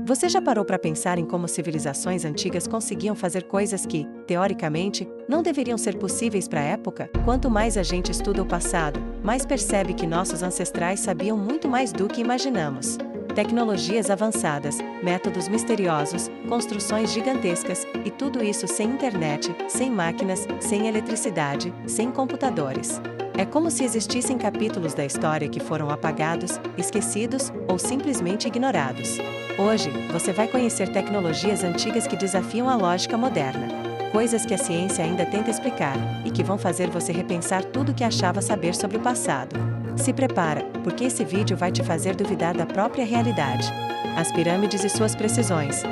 Você já parou para pensar em como civilizações antigas conseguiam fazer coisas que, teoricamente, não deveriam ser possíveis para a época? Quanto mais a gente estuda o passado, mais percebe que nossos ancestrais sabiam muito mais do que imaginamos. Tecnologias avançadas, métodos misteriosos, construções gigantescas, e tudo isso sem internet, sem máquinas, sem eletricidade, sem computadores. É como se existissem capítulos da história que foram apagados, esquecidos ou simplesmente ignorados. Hoje, você vai conhecer tecnologias antigas que desafiam a lógica moderna. Coisas que a ciência ainda tenta explicar, e que vão fazer você repensar tudo o que achava saber sobre o passado. Se prepara, porque esse vídeo vai te fazer duvidar da própria realidade. As pirâmides e suas precisões.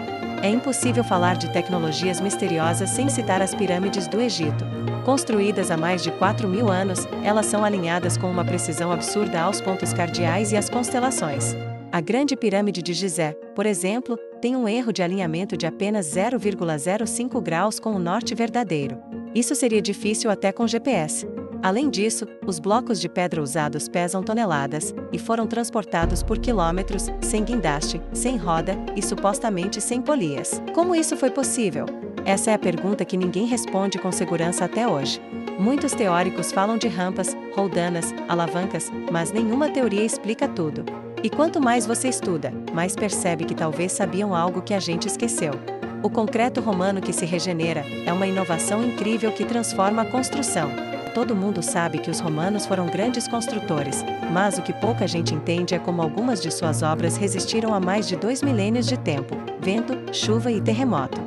É impossível falar de tecnologias misteriosas sem citar as pirâmides do Egito. Construídas há mais de 4.000 anos, elas são alinhadas com uma precisão absurda aos pontos cardeais e às constelações. A Grande Pirâmide de Gizé, por exemplo, tem um erro de alinhamento de apenas 0,05 graus com o norte verdadeiro. Isso seria difícil até com GPS. Além disso, os blocos de pedra usados pesam toneladas, e foram transportados por quilômetros, sem guindaste, sem roda, e supostamente sem polias. Como isso foi possível? Essa é a pergunta que ninguém responde com segurança até hoje. Muitos teóricos falam de rampas, roldanas, alavancas, mas nenhuma teoria explica tudo. E quanto mais você estuda, mais percebe que talvez sabiam algo que a gente esqueceu. O concreto romano que se regenera é uma inovação incrível que transforma a construção. Todo mundo sabe que os romanos foram grandes construtores, mas o que pouca gente entende é como algumas de suas obras resistiram a mais de 2 milênios de tempo: vento, chuva e terremoto.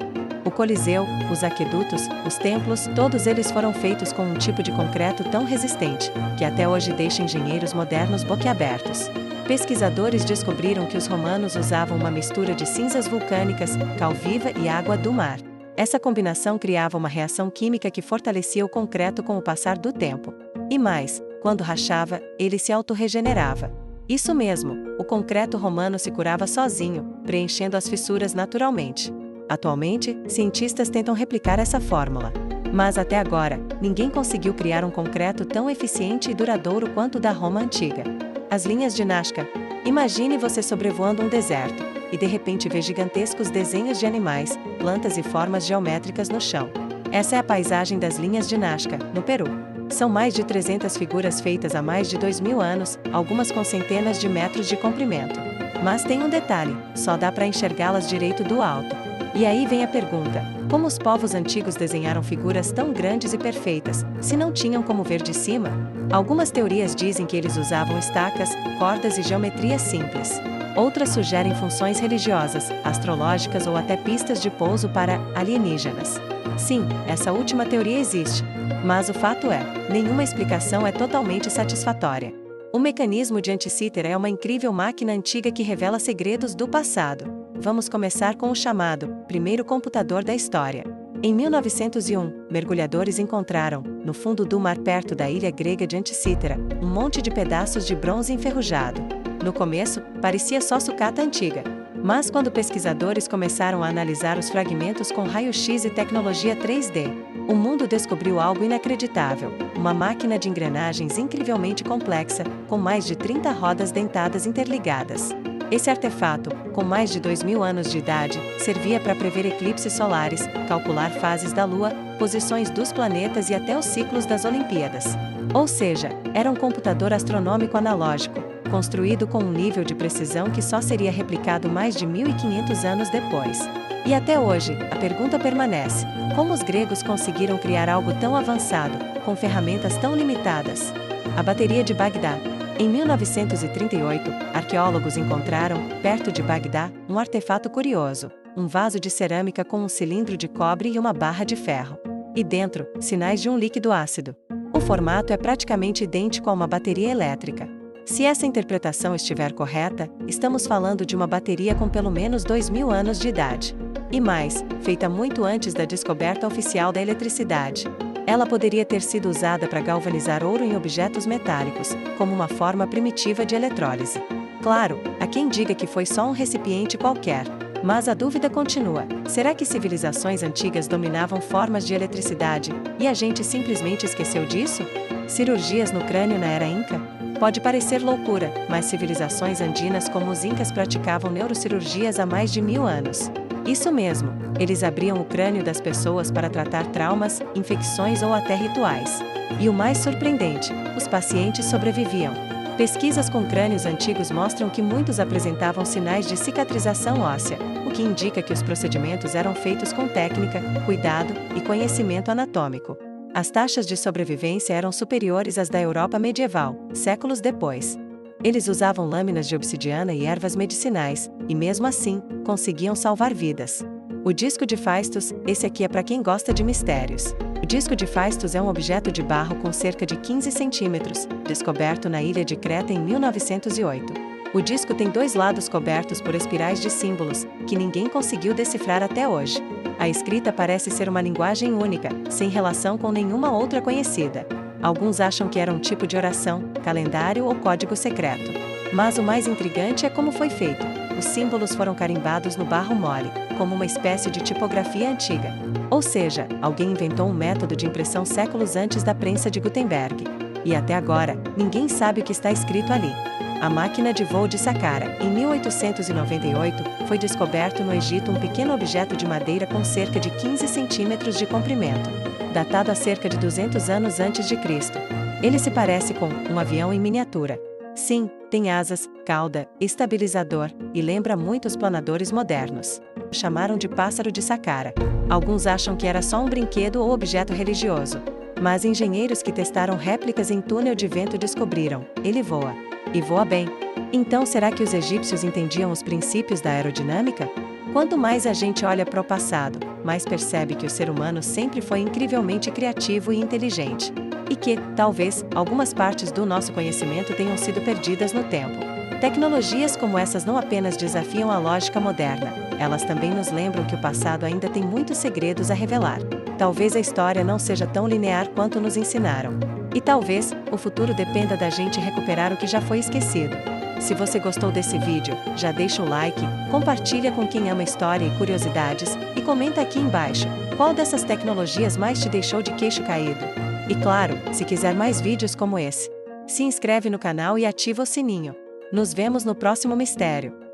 O Coliseu, os aquedutos, os templos, todos eles foram feitos com um tipo de concreto tão resistente, que até hoje deixa engenheiros modernos boquiabertos. Pesquisadores descobriram que os romanos usavam uma mistura de cinzas vulcânicas, cal viva e água do mar. Essa combinação criava uma reação química que fortalecia o concreto com o passar do tempo. E mais, quando rachava, ele se autorregenerava. Isso mesmo, o concreto romano se curava sozinho, preenchendo as fissuras naturalmente. Atualmente, cientistas tentam replicar essa fórmula. Mas até agora, ninguém conseguiu criar um concreto tão eficiente e duradouro quanto o da Roma antiga. As linhas de Nazca. Imagine você sobrevoando um deserto, e de repente vê gigantescos desenhos de animais, plantas e formas geométricas no chão. Essa é a paisagem das linhas de Nazca, no Peru. São mais de 300 figuras feitas há mais de 2.000 anos, algumas com centenas de metros de comprimento. Mas tem um detalhe: só dá para enxergá-las direito do alto. E aí vem a pergunta: como os povos antigos desenharam figuras tão grandes e perfeitas, se não tinham como ver de cima? Algumas teorias dizem que eles usavam estacas, cordas e geometria simples. Outras sugerem funções religiosas, astrológicas ou até pistas de pouso para alienígenas. Sim, essa última teoria existe. Mas o fato é, nenhuma explicação é totalmente satisfatória. O mecanismo de Antikythera é uma incrível máquina antiga que revela segredos do passado. Vamos começar com o chamado primeiro computador da história. Em 1901, mergulhadores encontraram, no fundo do mar perto da ilha grega de Antikythera, um monte de pedaços de bronze enferrujado. No começo, parecia só sucata antiga. Mas quando pesquisadores começaram a analisar os fragmentos com raio-x e tecnologia 3D, o mundo descobriu algo inacreditável: uma máquina de engrenagens incrivelmente complexa, com mais de 30 rodas dentadas interligadas. Esse artefato, com mais de 2.000 anos de idade, servia para prever eclipses solares, calcular fases da Lua, posições dos planetas e até os ciclos das Olimpíadas. Ou seja, era um computador astronômico analógico, construído com um nível de precisão que só seria replicado mais de 1.500 anos depois. E até hoje, a pergunta permanece: como os gregos conseguiram criar algo tão avançado, com ferramentas tão limitadas? A bateria de Bagdá. Em 1938, arqueólogos encontraram, perto de Bagdá, um artefato curioso: um vaso de cerâmica com um cilindro de cobre e uma barra de ferro. E dentro, sinais de um líquido ácido. O formato é praticamente idêntico a uma bateria elétrica. Se essa interpretação estiver correta, estamos falando de uma bateria com pelo menos 2.000 anos de idade. E mais, feita muito antes da descoberta oficial da eletricidade. Ela poderia ter sido usada para galvanizar ouro em objetos metálicos, como uma forma primitiva de eletrólise. Claro, há quem diga que foi só um recipiente qualquer. Mas a dúvida continua: será que civilizações antigas dominavam formas de eletricidade, e a gente simplesmente esqueceu disso? Cirurgias no crânio na era Inca? Pode parecer loucura, mas civilizações andinas como os incas praticavam neurocirurgias há mais de 1000 anos. Isso mesmo, eles abriam o crânio das pessoas para tratar traumas, infecções ou até rituais. E o mais surpreendente, os pacientes sobreviviam. Pesquisas com crânios antigos mostram que muitos apresentavam sinais de cicatrização óssea, o que indica que os procedimentos eram feitos com técnica, cuidado e conhecimento anatômico. As taxas de sobrevivência eram superiores às da Europa medieval, séculos depois. Eles usavam lâminas de obsidiana e ervas medicinais, e mesmo assim, conseguiam salvar vidas. O disco de Phaistos, esse aqui é para quem gosta de mistérios. O disco de Phaistos é um objeto de barro com cerca de 15 centímetros, descoberto na ilha de Creta em 1908. O disco tem 2 lados cobertos por espirais de símbolos, que ninguém conseguiu decifrar até hoje. A escrita parece ser uma linguagem única, sem relação com nenhuma outra conhecida. Alguns acham que era um tipo de oração, calendário ou código secreto. Mas o mais intrigante é como foi feito. Os símbolos foram carimbados no barro mole, como uma espécie de tipografia antiga. Ou seja, alguém inventou um método de impressão séculos antes da prensa de Gutenberg. E até agora, ninguém sabe o que está escrito ali. A máquina de voo de Saqqara, em 1898, foi descoberto no Egito um pequeno objeto de madeira com cerca de 15 centímetros de comprimento, datado a cerca de 200 anos antes de Cristo. Ele se parece com um avião em miniatura. Sim, tem asas, cauda, estabilizador, e lembra muito os planadores modernos. Chamaram de pássaro de Saqqara. Alguns acham que era só um brinquedo ou objeto religioso. Mas engenheiros que testaram réplicas em túnel de vento descobriram, ele voa. E voa bem. Então será que os egípcios entendiam os princípios da aerodinâmica? Quanto mais a gente olha para o passado, mais percebe que o ser humano sempre foi incrivelmente criativo e inteligente. E que, talvez, algumas partes do nosso conhecimento tenham sido perdidas no tempo. Tecnologias como essas não apenas desafiam a lógica moderna, elas também nos lembram que o passado ainda tem muitos segredos a revelar. Talvez a história não seja tão linear quanto nos ensinaram. E talvez, o futuro dependa da gente recuperar o que já foi esquecido. Se você gostou desse vídeo, já deixa o like, compartilha com quem ama história e curiosidades, e comenta aqui embaixo, qual dessas tecnologias mais te deixou de queixo caído. E claro, se quiser mais vídeos como esse, se inscreve no canal e ativa o sininho. Nos vemos no próximo mistério.